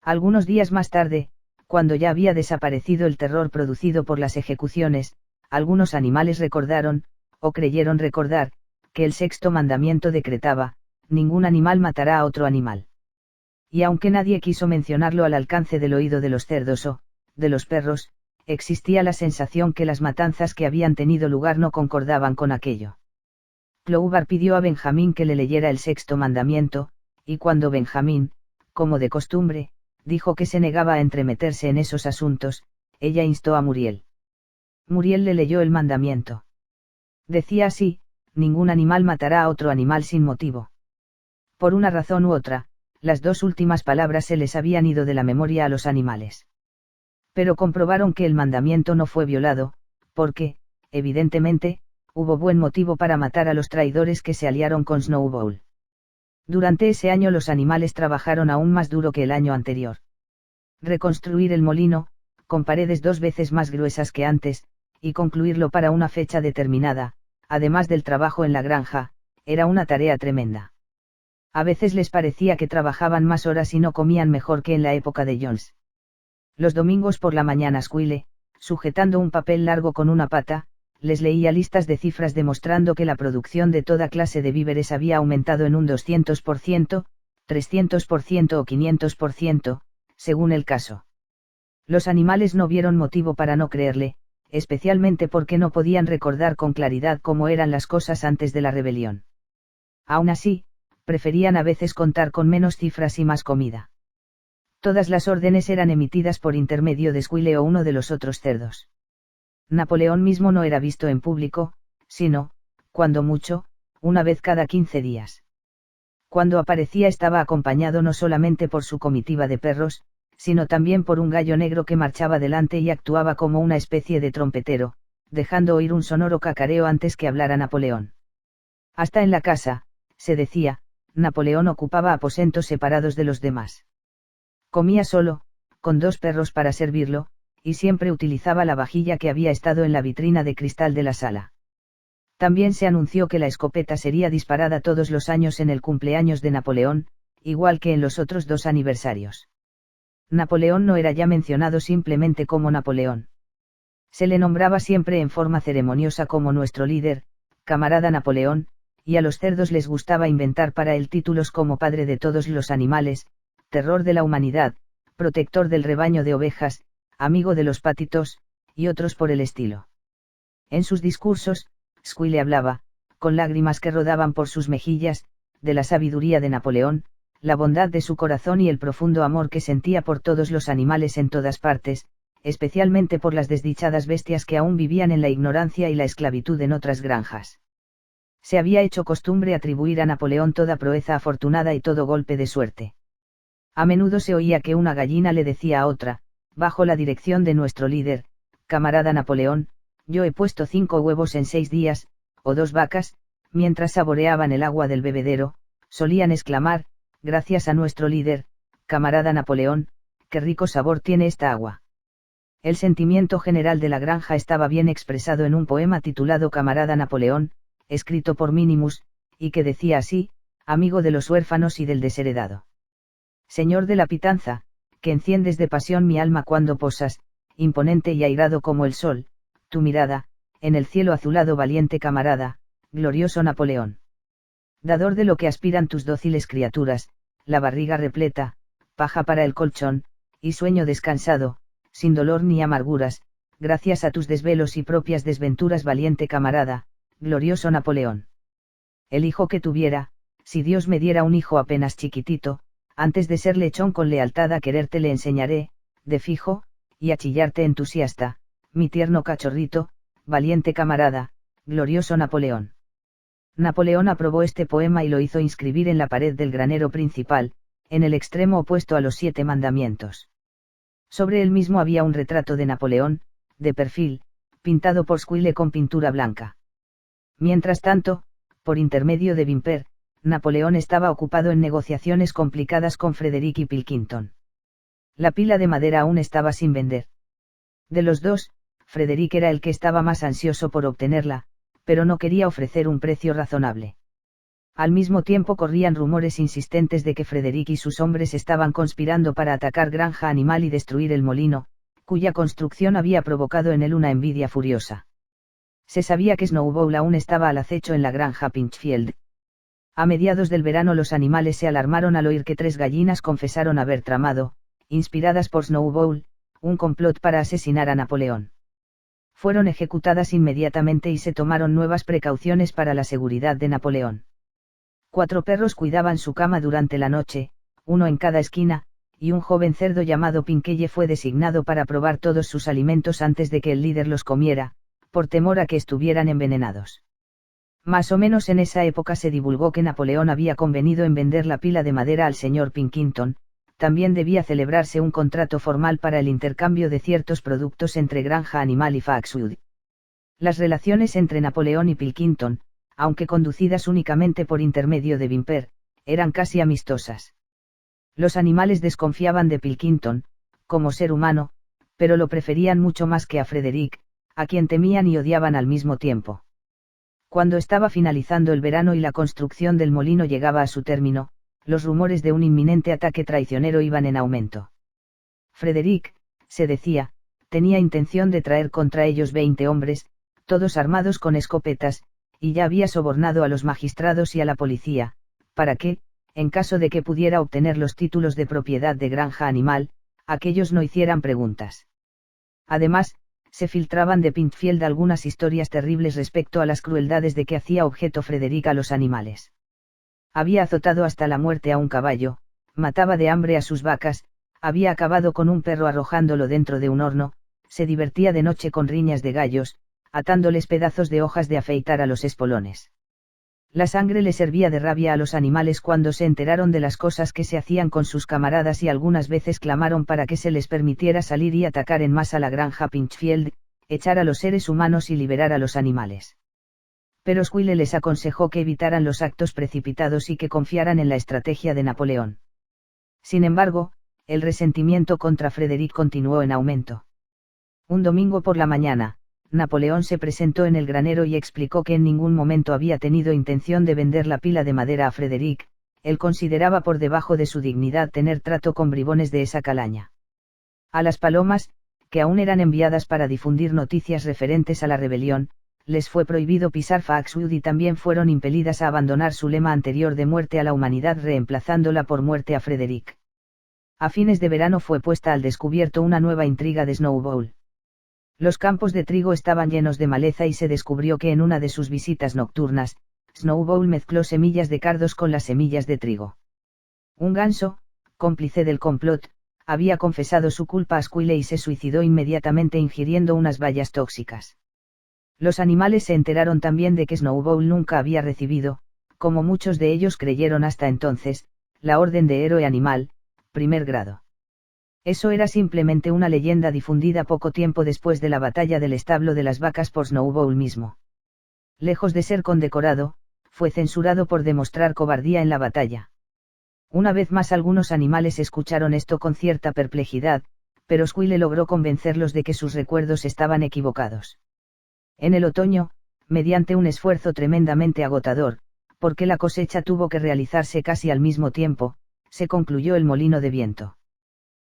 Algunos días más tarde, cuando ya había desaparecido el terror producido por las ejecuciones, algunos animales recordaron, o creyeron recordar, que el sexto mandamiento decretaba: ningún animal matará a otro animal. Y aunque nadie quiso mencionarlo al alcance del oído de los cerdos o, de los perros, existía la sensación que las matanzas que habían tenido lugar no concordaban con aquello. Clover pidió a Benjamín que le leyera el sexto mandamiento, y cuando Benjamín, como de costumbre, dijo que se negaba a entremeterse en esos asuntos, ella instó a Muriel. Muriel le leyó el mandamiento. Decía así: ningún animal matará a otro animal sin motivo. Por una razón u otra, las dos últimas palabras se les habían ido de la memoria a los animales. Pero comprobaron que el mandamiento no fue violado, porque, evidentemente, hubo buen motivo para matar a los traidores que se aliaron con Snowball. Durante ese año los animales trabajaron aún más duro que el año anterior. Reconstruir el molino, con paredes 2 veces más gruesas que antes, y concluirlo para una fecha determinada, además del trabajo en la granja, era una tarea tremenda. A veces les parecía que trabajaban más horas y no comían mejor que en la época de Jones. Los domingos por la mañana Squille, sujetando un papel largo con una pata, les leía listas de cifras demostrando que la producción de toda clase de víveres había aumentado en un 200%, 300% o 500%, según el caso. Los animales no vieron motivo para no creerle, especialmente porque no podían recordar con claridad cómo eran las cosas antes de la rebelión. Aún así, preferían a veces contar con menos cifras y más comida. Todas las órdenes eran emitidas por intermedio de Squille o uno de los otros cerdos. Napoleón mismo no era visto en público, sino, cuando mucho, una vez cada 15 días. Cuando aparecía estaba acompañado no solamente por su comitiva de perros, sino también por un gallo negro que marchaba delante y actuaba como una especie de trompetero, dejando oír un sonoro cacareo antes que hablara Napoleón. Hasta en la casa, se decía, Napoleón ocupaba aposentos separados de los demás. Comía solo, con 2 perros para servirlo, y siempre utilizaba la vajilla que había estado en la vitrina de cristal de la sala. También se anunció que la escopeta sería disparada todos los años en el cumpleaños de Napoleón, igual que en los otros 2 aniversarios. Napoleón no era ya mencionado simplemente como Napoleón. Se le nombraba siempre en forma ceremoniosa como nuestro líder, camarada Napoleón, y a los cerdos les gustaba inventar para él títulos como padre de todos los animales, terror de la humanidad, protector del rebaño de ovejas, amigo de los patitos, y otros por el estilo. En sus discursos, Squille hablaba, con lágrimas que rodaban por sus mejillas, de la sabiduría de Napoleón, la bondad de su corazón y el profundo amor que sentía por todos los animales en todas partes, especialmente por las desdichadas bestias que aún vivían en la ignorancia y la esclavitud en otras granjas. Se había hecho costumbre atribuir a Napoleón toda proeza afortunada y todo golpe de suerte. A menudo se oía que una gallina le decía a otra: bajo la dirección de nuestro líder, camarada Napoleón, yo he puesto 5 huevos en 6 días, o 2 vacas, mientras saboreaban el agua del bebedero, solían exclamar: gracias a nuestro líder, camarada Napoleón, qué rico sabor tiene esta agua. El sentimiento general de la granja estaba bien expresado en un poema titulado Camarada Napoleón, escrito por Minimus, y que decía así: amigo de los huérfanos y del desheredado. Señor de la pitanza, que enciendes de pasión mi alma cuando posas, imponente y airado como el sol, tu mirada, en el cielo azulado valiente camarada, glorioso Napoleón. Dador de lo que aspiran tus dóciles criaturas, la barriga repleta, paja para el colchón, y sueño descansado, sin dolor ni amarguras, gracias a tus desvelos y propias desventuras valiente camarada, glorioso Napoleón. El hijo que tuviera, si Dios me diera un hijo apenas chiquitito, antes de ser lechón con lealtad a quererte le enseñaré, de fijo, y a chillarte entusiasta, mi tierno cachorrito, valiente camarada, glorioso Napoleón. Napoleón aprobó este poema y lo hizo inscribir en la pared del granero principal, en el extremo opuesto a los 7 mandamientos. Sobre él mismo había un retrato de Napoleón, de perfil, pintado por Squille con pintura blanca. Mientras tanto, por intermedio de Whymper, Napoleón estaba ocupado en negociaciones complicadas con Frederick y Pilkington. La pila de madera aún estaba sin vender. De los dos, Frederick era el que estaba más ansioso por obtenerla, pero no quería ofrecer un precio razonable. Al mismo tiempo corrían rumores insistentes de que Frederick y sus hombres estaban conspirando para atacar Granja Animal y destruir el molino, cuya construcción había provocado en él una envidia furiosa. Se sabía que Snowball aún estaba al acecho en la granja Pinchfield. A mediados del verano los animales se alarmaron al oír que 3 gallinas confesaron haber tramado, inspiradas por Snowball, un complot para asesinar a Napoleón. Fueron ejecutadas inmediatamente y se tomaron nuevas precauciones para la seguridad de Napoleón. 4 perros cuidaban su cama durante la noche, uno en cada esquina, y un joven cerdo llamado Pinkeye fue designado para probar todos sus alimentos antes de que el líder los comiera, por temor a que estuvieran envenenados. Más o menos en esa época se divulgó que Napoleón había convenido en vender la pila de madera al señor Pilkington. También debía celebrarse un contrato formal para el intercambio de ciertos productos entre Granja Animal y Foxwood. Las relaciones entre Napoleón y Pilkington, aunque conducidas únicamente por intermedio de Whymper, eran casi amistosas. Los animales desconfiaban de Pilkington, como ser humano, pero lo preferían mucho más que a Frederick, a quien temían y odiaban al mismo tiempo. Cuando estaba finalizando el verano y la construcción del molino llegaba a su término, los rumores de un inminente ataque traicionero iban en aumento. Frederick, se decía, tenía intención de traer contra ellos 20 hombres, todos armados con escopetas, y ya había sobornado a los magistrados y a la policía, para que, en caso de que pudiera obtener los títulos de propiedad de Granja Animal, aquellos no hicieran preguntas. Además, se filtraban de Pinchfield algunas historias terribles respecto a las crueldades de que hacía objeto Frederick a los animales. Había azotado hasta la muerte a un caballo, mataba de hambre a sus vacas, había acabado con un perro arrojándolo dentro de un horno, se divertía de noche con riñas de gallos, atándoles pedazos de hojas de afeitar a los espolones. La sangre le servía de rabia a los animales cuando se enteraron de las cosas que se hacían con sus camaradas y algunas veces clamaron para que se les permitiera salir y atacar en masa la granja Pinchfield, echar a los seres humanos y liberar a los animales. Pero Squille les aconsejó que evitaran los actos precipitados y que confiaran en la estrategia de Napoleón. Sin embargo, el resentimiento contra Frederick continuó en aumento. Un domingo por la mañana, Napoleón se presentó en el granero y explicó que en ningún momento había tenido intención de vender la pila de madera a Frederick. Él consideraba por debajo de su dignidad tener trato con bribones de esa calaña. A las palomas, que aún eran enviadas para difundir noticias referentes a la rebelión, les fue prohibido pisar Foxwood y también fueron impelidas a abandonar su lema anterior de muerte a la humanidad reemplazándola por muerte a Frederick. A fines de verano fue puesta al descubierto una nueva intriga de Snowball. Los campos de trigo estaban llenos de maleza y se descubrió que en una de sus visitas nocturnas, Snowball mezcló semillas de cardos con las semillas de trigo. Un ganso, cómplice del complot, había confesado su culpa a Squille y se suicidó inmediatamente ingiriendo unas bayas tóxicas. Los animales se enteraron también de que Snowball nunca había recibido, como muchos de ellos creyeron hasta entonces, la orden de héroe animal, primer grado. Eso era simplemente una leyenda difundida poco tiempo después de la batalla del establo de las vacas por Snowball mismo. Lejos de ser condecorado, fue censurado por demostrar cobardía en la batalla. Una vez más algunos animales escucharon esto con cierta perplejidad, pero Squille logró convencerlos de que sus recuerdos estaban equivocados. En el otoño, mediante un esfuerzo tremendamente agotador, porque la cosecha tuvo que realizarse casi al mismo tiempo, se concluyó el molino de viento.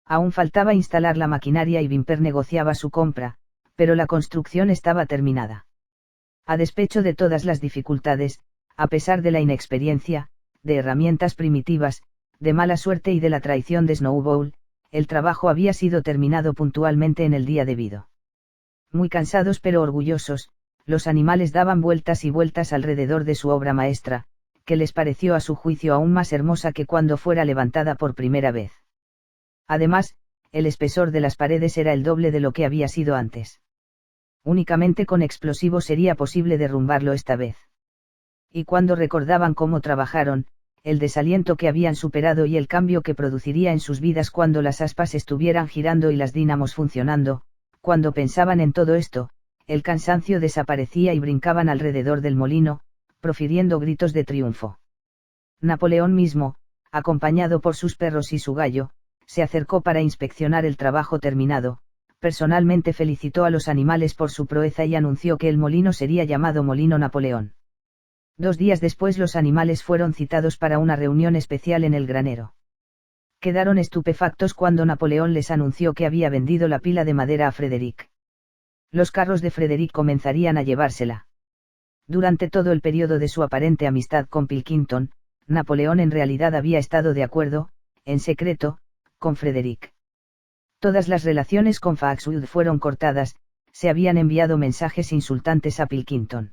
Aún faltaba instalar la maquinaria y Whymper negociaba su compra, pero la construcción estaba terminada. A despecho de todas las dificultades, a pesar de la inexperiencia, de herramientas primitivas, de mala suerte y de la traición de Snowball, el trabajo había sido terminado puntualmente en el día debido. Muy cansados pero orgullosos, los animales daban vueltas y vueltas alrededor de su obra maestra, que les pareció a su juicio aún más hermosa que cuando fuera levantada por primera vez. Además, el espesor de las paredes era el doble de lo que había sido antes. Únicamente con explosivos sería posible derrumbarlo esta vez. Y cuando recordaban cómo trabajaron, el desaliento que habían superado y el cambio que produciría en sus vidas cuando las aspas estuvieran girando y las dínamos funcionando, cuando pensaban en todo esto, el cansancio desaparecía y brincaban alrededor del molino, profiriendo gritos de triunfo. Napoleón mismo, acompañado por sus perros y su gallo, se acercó para inspeccionar el trabajo terminado, personalmente felicitó a los animales por su proeza y anunció que el molino sería llamado Molino Napoleón. 2 días después los animales fueron citados para una reunión especial en el granero. Quedaron estupefactos cuando Napoleón les anunció que había vendido la pila de madera a Frederick. Los carros de Frederick comenzarían a llevársela. Durante todo el periodo de su aparente amistad con Pilkington, Napoleón en realidad había estado de acuerdo, en secreto, con Frederick. Todas las relaciones con Fawkeswood fueron cortadas, se habían enviado mensajes insultantes a Pilkington.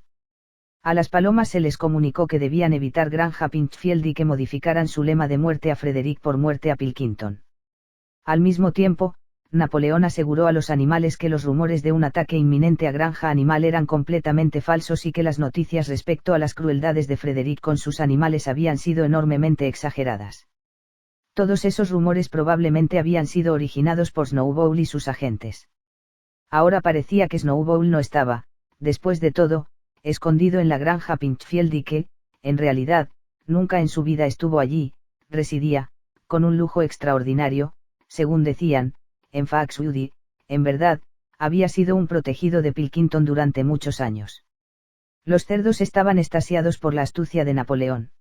A las palomas se les comunicó que debían evitar Granja Pinchfield y que modificaran su lema de muerte a Frederick por muerte a Pilkington. Al mismo tiempo, Napoleón aseguró a los animales que los rumores de un ataque inminente a Granja Animal eran completamente falsos y que las noticias respecto a las crueldades de Frederick con sus animales habían sido enormemente exageradas. Todos esos rumores probablemente habían sido originados por Snowball y sus agentes. Ahora parecía que Snowball no estaba, después de todo, escondido en la granja Pinchfield y que, en realidad, nunca en su vida estuvo allí, residía, con un lujo extraordinario, según decían, en Fawkeswood y, en verdad, había sido un protegido de Pilkington durante muchos años. Los cerdos estaban extasiados por la astucia de Napoleón.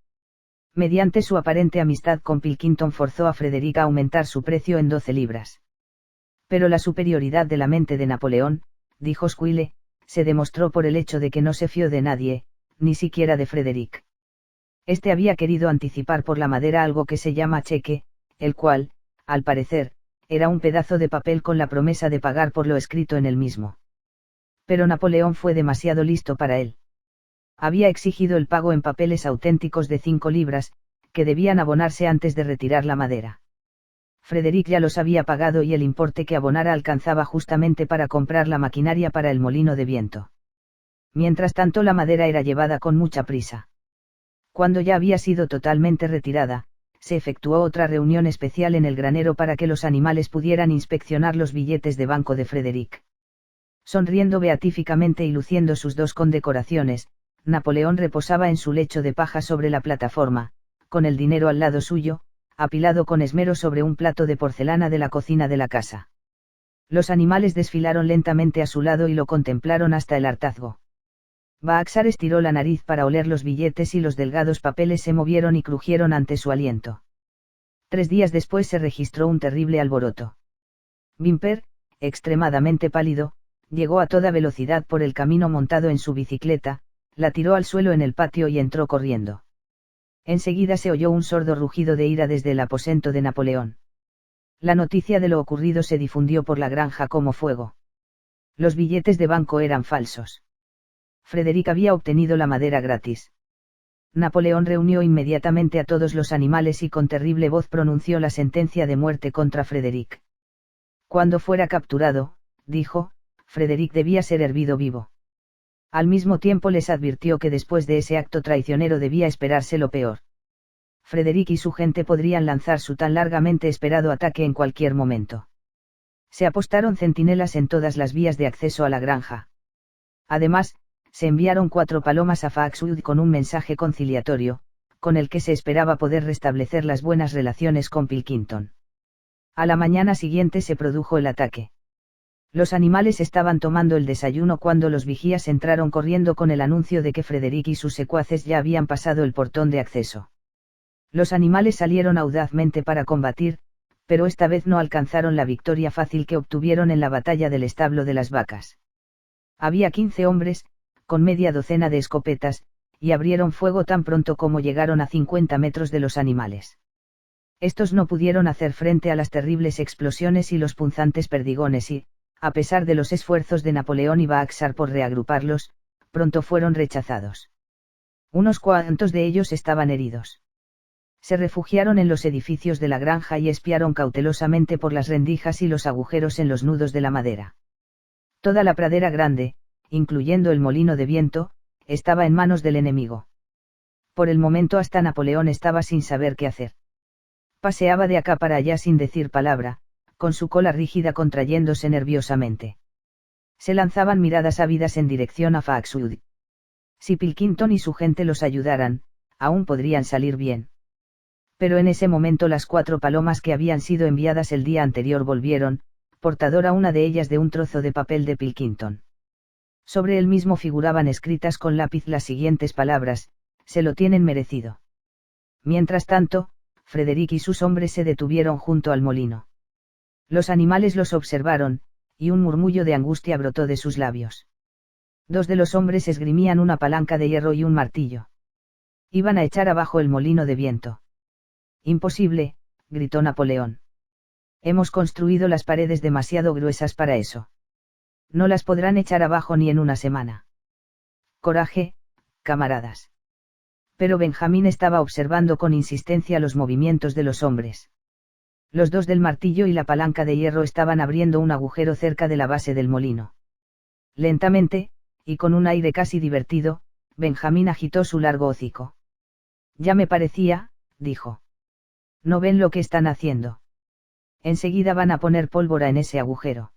Mediante su aparente amistad con Pilkington forzó a Frederick a aumentar su precio en 12 libras. Pero la superioridad de la mente de Napoleón, dijo Squille, se demostró por el hecho de que no se fió de nadie, ni siquiera de Frederick. Este había querido anticipar por la madera algo que se llama cheque, el cual, al parecer, era un pedazo de papel con la promesa de pagar por lo escrito en el mismo. Pero Napoleón fue demasiado listo para él. Había exigido el pago en papeles auténticos de 5 libras, que debían abonarse antes de retirar la madera. Frederick ya los había pagado y el importe que abonara alcanzaba justamente para comprar la maquinaria para el molino de viento. Mientras tanto la madera era llevada con mucha prisa. Cuando ya había sido totalmente retirada, se efectuó otra reunión especial en el granero para que los animales pudieran inspeccionar los billetes de banco de Frederick. Sonriendo beatíficamente y luciendo sus 2 condecoraciones, Napoleón reposaba en su lecho de paja sobre la plataforma, con el dinero al lado suyo, apilado con esmero sobre un plato de porcelana de la cocina de la casa. Los animales desfilaron lentamente a su lado y lo contemplaron hasta el hartazgo. Baaxar estiró la nariz para oler los billetes y los delgados papeles se movieron y crujieron ante su aliento. 3 días después se registró un terrible alboroto. Bimper, extremadamente pálido, llegó a toda velocidad por el camino montado en su bicicleta, la tiró al suelo en el patio y entró corriendo. Enseguida se oyó un sordo rugido de ira desde el aposento de Napoleón. La noticia de lo ocurrido se difundió por la granja como fuego. Los billetes de banco eran falsos. Frederick había obtenido la madera gratis. Napoleón reunió inmediatamente a todos los animales y con terrible voz pronunció la sentencia de muerte contra Frederick. Cuando fuera capturado, dijo, Frederick debía ser hervido vivo. Al mismo tiempo les advirtió que después de ese acto traicionero debía esperarse lo peor. Frederick y su gente podrían lanzar su tan largamente esperado ataque en cualquier momento. Se apostaron centinelas en todas las vías de acceso a la granja. Además, se enviaron 4 palomas a Fawkeswood con un mensaje conciliatorio, con el que se esperaba poder restablecer las buenas relaciones con Pilkington. A la mañana siguiente se produjo el ataque. Los animales estaban tomando el desayuno cuando los vigías entraron corriendo con el anuncio de que Frederick y sus secuaces ya habían pasado el portón de acceso. Los animales salieron audazmente para combatir, pero esta vez no alcanzaron la victoria fácil que obtuvieron en la batalla del establo de las vacas. Había 15 hombres, con media docena de escopetas, y abrieron fuego tan pronto como llegaron a 50 metros de los animales. Estos no pudieron hacer frente a las terribles explosiones y los punzantes perdigones y, a pesar de los esfuerzos de Napoleón y Baaxar por reagruparlos, pronto fueron rechazados. Unos cuantos de ellos estaban heridos. Se refugiaron en los edificios de la granja y espiaron cautelosamente por las rendijas y los agujeros en los nudos de la madera. Toda la pradera grande, incluyendo el molino de viento, estaba en manos del enemigo. Por el momento hasta Napoleón estaba sin saber qué hacer. Paseaba de acá para allá sin decir palabra, con su cola rígida contrayéndose nerviosamente. Se lanzaban miradas ávidas en dirección a Fawkeswood. Si Pilkington y su gente los ayudaran, aún podrían salir bien. Pero en ese momento las 4 palomas que habían sido enviadas el día anterior volvieron, portadora una de ellas de un trozo de papel de Pilkington. Sobre él mismo figuraban escritas con lápiz las siguientes palabras: se lo tienen merecido. Mientras tanto, Frederick y sus hombres se detuvieron junto al molino. Los animales los observaron, y un murmullo de angustia brotó de sus labios. Dos de los hombres esgrimían una palanca de hierro y un martillo. Iban a echar abajo el molino de viento. Imposible, gritó Napoleón. Hemos construido las paredes demasiado gruesas para eso. No las podrán echar abajo ni en una semana. Coraje, camaradas. Pero Benjamín estaba observando con insistencia los movimientos de los hombres. Los dos del martillo y la palanca de hierro estaban abriendo un agujero cerca de la base del molino. Lentamente, y con un aire casi divertido, Benjamín agitó su largo hocico. Ya me parecía, dijo. ¿No ven lo que están haciendo? Enseguida van a poner pólvora en ese agujero.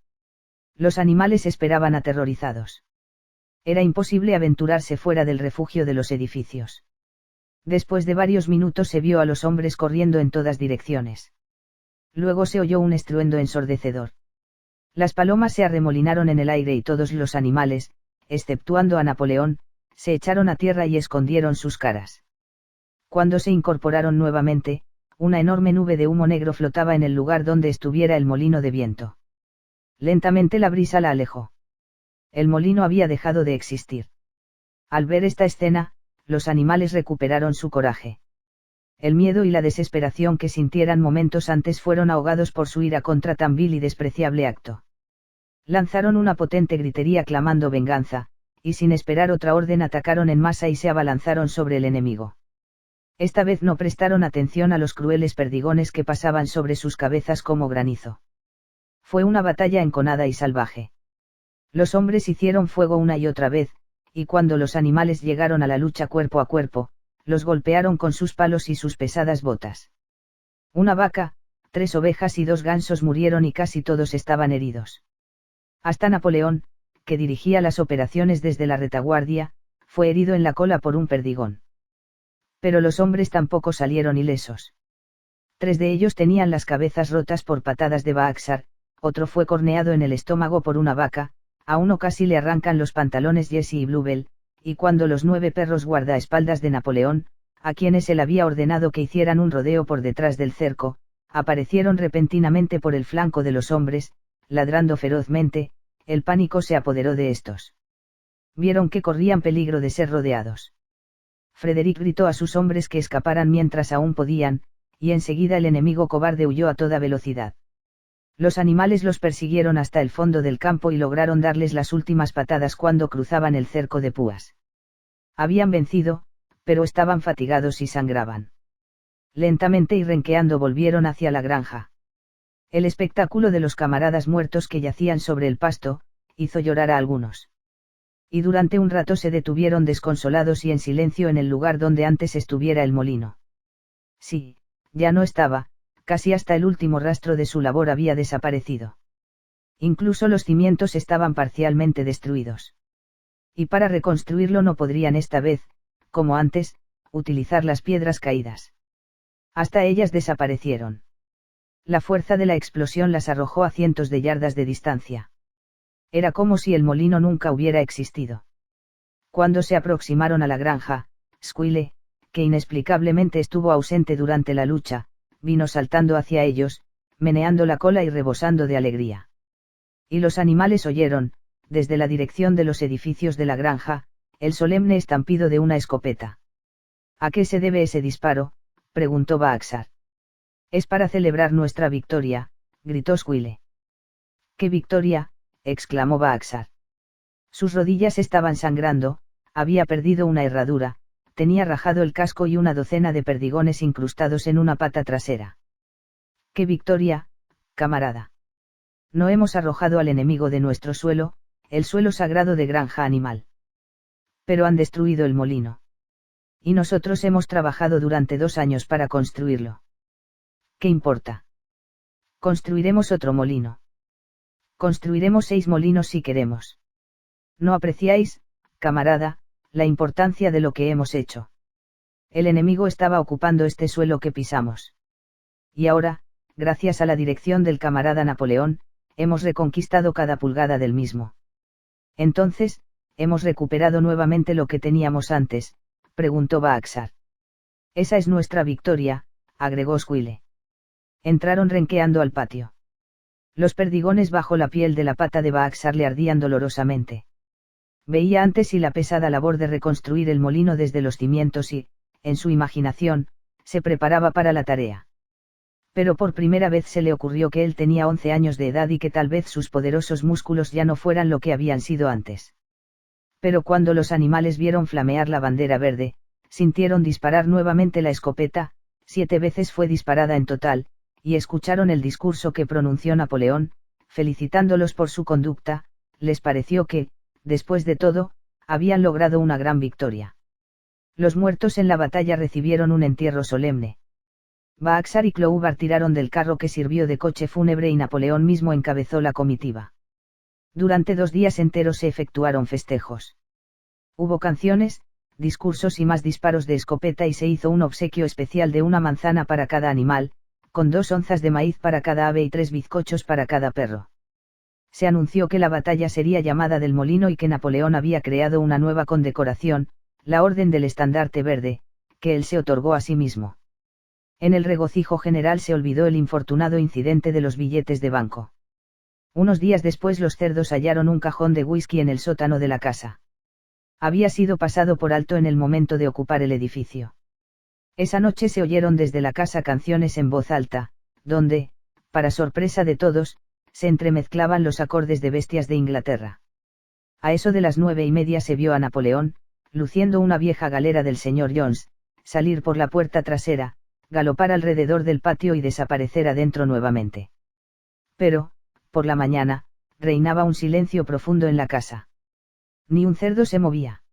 Los animales esperaban aterrorizados. Era imposible aventurarse fuera del refugio de los edificios. Después de varios minutos se vio a los hombres corriendo en todas direcciones. Luego se oyó un estruendo ensordecedor. Las palomas se arremolinaron en el aire y todos los animales, exceptuando a Napoleón, se echaron a tierra y escondieron sus caras. Cuando se incorporaron nuevamente, una enorme nube de humo negro flotaba en el lugar donde estuviera el molino de viento. Lentamente la brisa la alejó. El molino había dejado de existir. Al ver esta escena, los animales recuperaron su coraje. El miedo y la desesperación que sintieran momentos antes fueron ahogados por su ira contra tan vil y despreciable acto. Lanzaron una potente gritería clamando venganza, y sin esperar otra orden atacaron en masa y se abalanzaron sobre el enemigo. Esta vez no prestaron atención a los crueles perdigones que pasaban sobre sus cabezas como granizo. Fue una batalla enconada y salvaje. Los hombres hicieron fuego una y otra vez, y cuando los animales llegaron a la lucha cuerpo a cuerpo, los golpearon con sus palos y sus pesadas botas. Una vaca, 3 ovejas y 2 gansos murieron y casi todos estaban heridos. Hasta Napoleón, que dirigía las operaciones desde la retaguardia, fue herido en la cola por un perdigón. Pero los hombres tampoco salieron ilesos. 3 de ellos tenían las cabezas rotas por patadas de Baaxar, otro fue corneado en el estómago por una vaca, a uno casi le arrancan los pantalones Jesse y Bluebell, y cuando los 9 perros guardaespaldas de Napoleón, a quienes él había ordenado que hicieran un rodeo por detrás del cerco, aparecieron repentinamente por el flanco de los hombres, ladrando ferozmente, el pánico se apoderó de estos. Vieron que corrían peligro de ser rodeados. Frederick gritó a sus hombres que escaparan mientras aún podían, y enseguida el enemigo cobarde huyó a toda velocidad. Los animales los persiguieron hasta el fondo del campo y lograron darles las últimas patadas cuando cruzaban el cerco de púas. Habían vencido, pero estaban fatigados y sangraban. Lentamente y renqueando volvieron hacia la granja. El espectáculo de los camaradas muertos que yacían sobre el pasto, hizo llorar a algunos. Y durante un rato se detuvieron desconsolados y en silencio en el lugar donde antes estuviera el molino. Sí, ya no estaba, casi hasta el último rastro de su labor había desaparecido. Incluso los cimientos estaban parcialmente destruidos. Y para reconstruirlo no podrían esta vez, como antes, utilizar las piedras caídas. Hasta ellas desaparecieron. La fuerza de la explosión las arrojó a cientos de yardas de distancia. Era como si el molino nunca hubiera existido. Cuando se aproximaron a la granja, Squealer, que inexplicablemente estuvo ausente durante la lucha, vino saltando hacia ellos, meneando la cola y rebosando de alegría. Y los animales oyeron, desde la dirección de los edificios de la granja, el solemne estampido de una escopeta. ¿A qué se debe ese disparo?, preguntó Baaxar. Es para celebrar nuestra victoria, gritó Squealer. ¿Qué victoria?, exclamó Baaxar. Sus rodillas estaban sangrando, había perdido una herradura, tenía rajado el casco y una docena de perdigones incrustados en una pata trasera. ¡Qué victoria, camarada! No hemos arrojado al enemigo de nuestro suelo, el suelo sagrado de granja animal. Pero han destruido el molino. Y nosotros hemos trabajado durante 2 años para construirlo. ¿Qué importa? Construiremos otro molino. Construiremos 6 molinos si queremos. ¿No apreciáis, camarada, la importancia de lo que hemos hecho? El enemigo estaba ocupando este suelo que pisamos. Y ahora, gracias a la dirección del camarada Napoleón, hemos reconquistado cada pulgada del mismo. Entonces, hemos recuperado nuevamente lo que teníamos antes, preguntó Baaxar. Esa es nuestra victoria, agregó Squile. Entraron renqueando al patio. Los perdigones bajo la piel de la pata de Baaxar le ardían dolorosamente. Veía antes y la pesada labor de reconstruir el molino desde los cimientos y, en su imaginación, se preparaba para la tarea. Pero por primera vez se le ocurrió que él tenía 11 años de edad y que tal vez sus poderosos músculos ya no fueran lo que habían sido antes. Pero cuando los animales vieron flamear la bandera verde, sintieron disparar nuevamente la escopeta, 7 veces fue disparada en total, y escucharon el discurso que pronunció Napoleón, felicitándolos por su conducta, les pareció que, después de todo, habían logrado una gran victoria. Los muertos en la batalla recibieron un entierro solemne. Baaxar y Cloubar tiraron del carro que sirvió de coche fúnebre y Napoleón mismo encabezó la comitiva. Durante 2 días enteros se efectuaron festejos. Hubo canciones, discursos y más disparos de escopeta y se hizo un obsequio especial de una manzana para cada animal, con 2 onzas de maíz para cada ave y 3 bizcochos para cada perro. Se anunció que la batalla sería llamada del Molino y que Napoleón había creado una nueva condecoración, la Orden del Estandarte Verde, que él se otorgó a sí mismo. En el regocijo general se olvidó el infortunado incidente de los billetes de banco. Unos días después los cerdos hallaron un cajón de whisky en el sótano de la casa. Había sido pasado por alto en el momento de ocupar el edificio. Esa noche se oyeron desde la casa canciones en voz alta, donde, para sorpresa de todos, se entremezclaban los acordes de Bestias de Inglaterra. A eso de las 9:30 se vio a Napoleón, luciendo una vieja galera del señor Jones, salir por la puerta trasera, galopar alrededor del patio y desaparecer adentro nuevamente. Pero, por la mañana, reinaba un silencio profundo en la casa. Ni un cerdo se movía.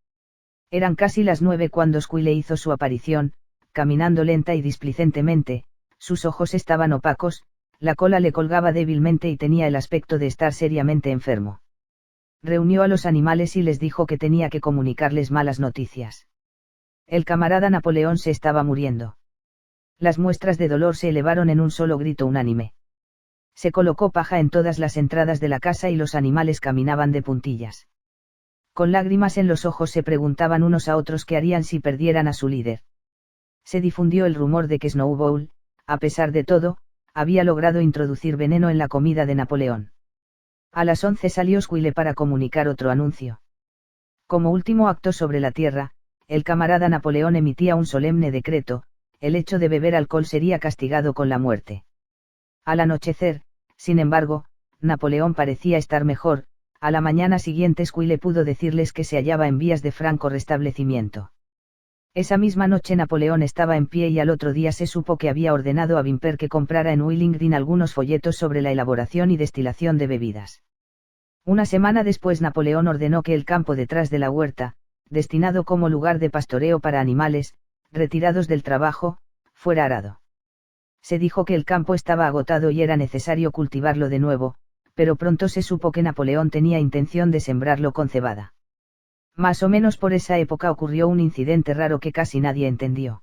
Eran casi las 9 cuando Squile hizo su aparición, caminando lenta y displicentemente, sus ojos estaban opacos, la cola le colgaba débilmente y tenía el aspecto de estar seriamente enfermo. Reunió a los animales y les dijo que tenía que comunicarles malas noticias. El camarada Napoleón se estaba muriendo. Las muestras de dolor se elevaron en un solo grito unánime. Se colocó paja en todas las entradas de la casa y los animales caminaban de puntillas. Con lágrimas en los ojos se preguntaban unos a otros qué harían si perdieran a su líder. Se difundió el rumor de que Snowball, a pesar de todo, había logrado introducir veneno en la comida de Napoleón. A las 11 salió Squile para comunicar otro anuncio. Como último acto sobre la tierra, el camarada Napoleón emitía un solemne decreto: el hecho de beber alcohol sería castigado con la muerte. Al anochecer, sin embargo, Napoleón parecía estar mejor. A la mañana siguiente Squile pudo decirles que se hallaba en vías de franco restablecimiento. Esa misma noche Napoleón estaba en pie y al otro día se supo que había ordenado a Wimper que comprara en Wheeling Green algunos folletos sobre la elaboración y destilación de bebidas. Una semana después Napoleón ordenó que el campo detrás de la huerta, destinado como lugar de pastoreo para animales, retirados del trabajo, fuera arado. Se dijo que el campo estaba agotado y era necesario cultivarlo de nuevo, pero pronto se supo que Napoleón tenía intención de sembrarlo con cebada. Más o menos por esa época ocurrió un incidente raro que casi nadie entendió.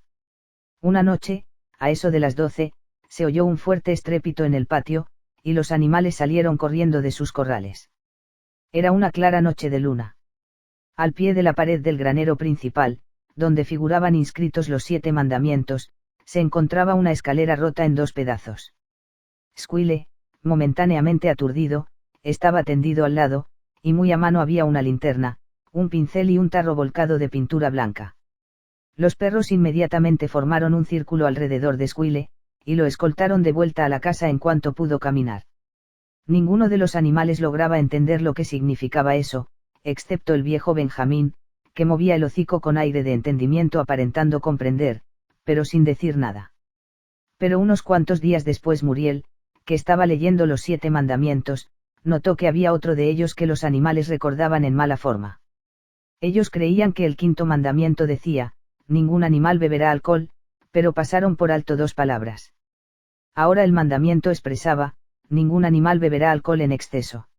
Una noche, a eso de las 12, se oyó un fuerte estrépito en el patio, y los animales salieron corriendo de sus corrales. Era una clara noche de luna. Al pie de la pared del granero principal, donde figuraban inscritos los 7 mandamientos, se encontraba una escalera rota en 2 pedazos. Squile, momentáneamente aturdido, estaba tendido al lado, y muy a mano había una linterna, un pincel y un tarro volcado de pintura blanca. Los perros inmediatamente formaron un círculo alrededor de Squile, y lo escoltaron de vuelta a la casa en cuanto pudo caminar. Ninguno de los animales lograba entender lo que significaba eso, excepto el viejo Benjamín, que movía el hocico con aire de entendimiento aparentando comprender, pero sin decir nada. Pero unos cuantos días después Muriel, que estaba leyendo los 7 mandamientos, notó que había otro de ellos que los animales recordaban en mala forma. Ellos creían que el 5.º mandamiento decía: ningún animal beberá alcohol, pero pasaron por alto 2 palabras. Ahora el mandamiento expresaba: ningún animal beberá alcohol en exceso.